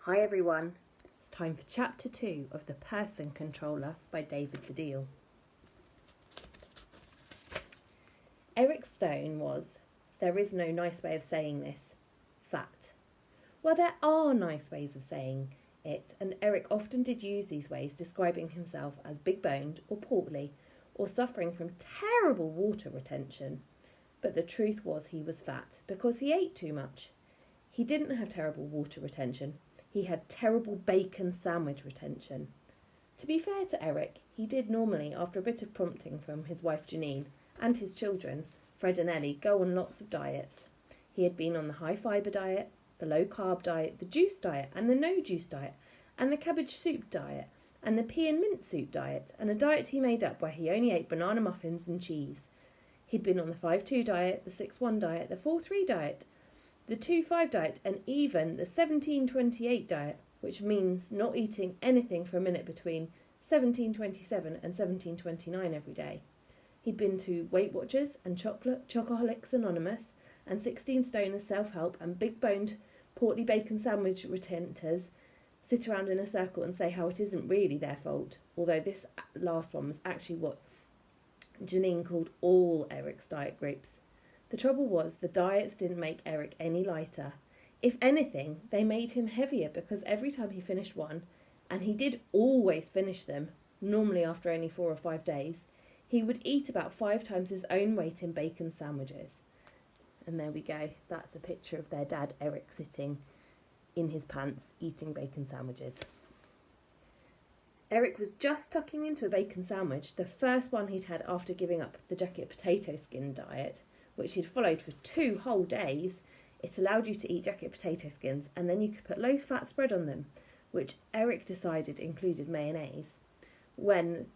Hi everyone, it's time for chapter 2 of The Person Controller by David Baddiel. Eric Stone was, there is no nice way of saying this, fat. Well, there are nice ways of saying it, and Eric often did use these ways, describing himself as big-boned or portly, or suffering from terrible water retention. But the truth was he was fat because he ate too much. He didn't have terrible water retention. He had terrible bacon sandwich retention. To be fair to Eric, he did normally, after a bit of prompting from his wife Janine and his children, Fred and Ellie, go on lots of diets. He had been on the high fibre diet, the low carb diet, the juice diet and the no juice diet, and the cabbage soup diet, and the pea and mint soup diet, and a diet he made up where he only ate banana muffins and cheese. He'd been on the 5-2 diet, the 6-1 diet, the 4-3 diet, the 2-5 diet, and even the 17-28 diet, which means not eating anything for a minute between 17:27 and 17:29 every day. He'd been to Weight Watchers and Chocoholics Anonymous and 16 Stoners Self-Help and big-boned portly bacon sandwich retenters sit around in a circle and say how it isn't really their fault, although this last one was actually what Janine called all Eric's diet groups. The trouble was the diets didn't make Eric any lighter. If anything, they made him heavier because every time he finished one, and he did always finish them, normally after only 4 or 5 days, he would eat about 5 times his own weight in bacon sandwiches. And there we go. That's a picture of their dad, Eric, sitting in his pants eating bacon sandwiches. Eric was just tucking into a bacon sandwich, the first one he'd had after giving up the jacket potato skin diet, which he'd followed for 2 whole days. It allowed you to eat jacket potato skins and then you could put low-fat spread on them, which Eric decided included mayonnaise, when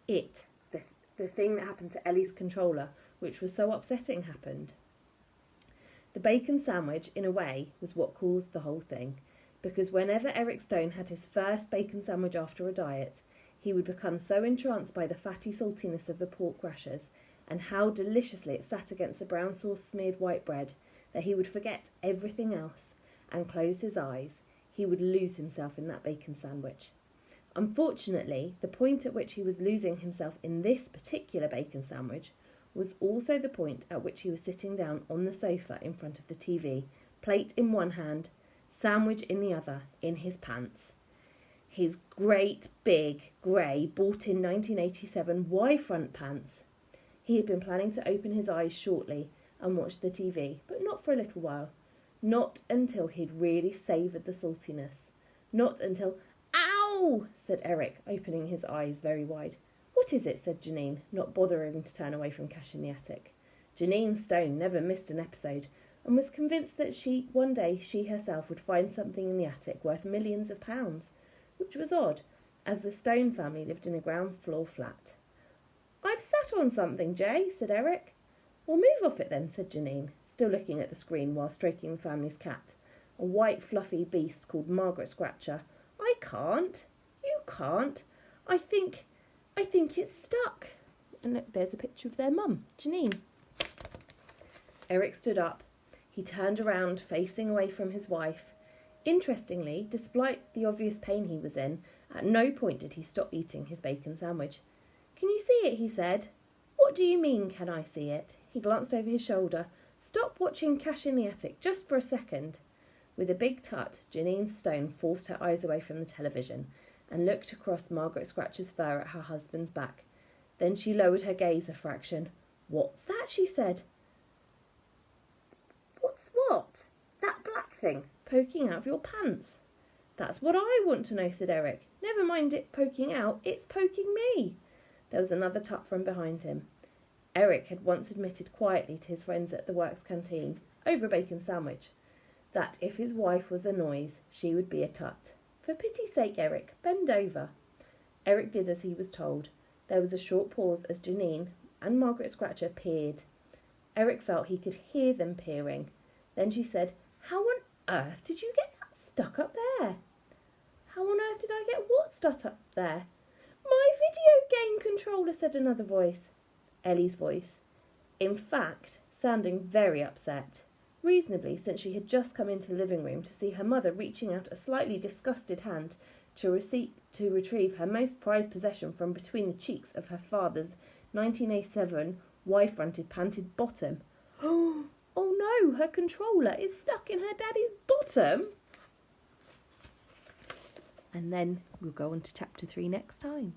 the thing that happened to Ellie's controller, which was so upsetting, happened. The bacon sandwich, in a way, was what caused the whole thing, because whenever Eric Stone had his first bacon sandwich after a diet, he would become so entranced by the fatty saltiness of the pork rashers and how deliciously it sat against the brown sauce smeared white bread that he would forget everything else and close his eyes. He would lose himself in that bacon sandwich. Unfortunately, the point at which he was losing himself in this particular bacon sandwich was also the point at which he was sitting down on the sofa in front of the TV, plate in one hand, sandwich in the other, in his pants. His great big grey bought in 1987 Y-front pants. He had been planning to open his eyes shortly and watch the TV, but not for a little while. Not until he'd really savoured the saltiness. Not until... Ow! Said Eric, opening his eyes very wide. What is it? Said Janine, not bothering to turn away from Cash in the Attic. Janine Stone never missed an episode and was convinced that one day she herself would find something in the attic worth millions of pounds, which was odd, as the Stone family lived in a ground floor flat. I've sat on something, Jay, said Eric. Well, move off it then, said Janine, still looking at the screen while stroking the family's cat, a white fluffy beast called Margaret Scratcher. I can't. You can't. I think it's stuck. And look, there's a picture of their mum, Janine. Eric stood up. He turned around, facing away from his wife. Interestingly, despite the obvious pain he was in, at no point did he stop eating his bacon sandwich. Can you see it? He said. What do you mean, can I see it? He glanced over his shoulder. Stop watching Cash in the Attic, just for a second. With a big tut, Janine Stone forced her eyes away from the television and looked across Margaret Scratcher's fur at her husband's back. Then she lowered her gaze a fraction. What's that? She said. What's what? That black thing poking out of your pants. That's what I want to know, said Eric. Never mind it poking out, it's poking me. There was another tut from behind him. Eric had once admitted quietly to his friends at the works canteen, over a bacon sandwich, that if his wife was a noise, she would be a tut. For pity's sake, Eric, bend over. Eric did as he was told. There was a short pause as Janine and Margaret Scratcher peered. Eric felt he could hear them peering. Then she said, How on earth did you get that stuck up there? How on earth did I get what stuck up there? My video game controller, said another voice. Ellie's voice. In fact, sounding very upset. reasonably, since she had just come into the living room to see her mother reaching out a slightly disgusted hand to retrieve her most prized possession from between the cheeks of her father's 1987 Y-fronted panted bottom. Oh no, her controller is stuck in her daddy's bottom. And then we'll go on to chapter 3 next time.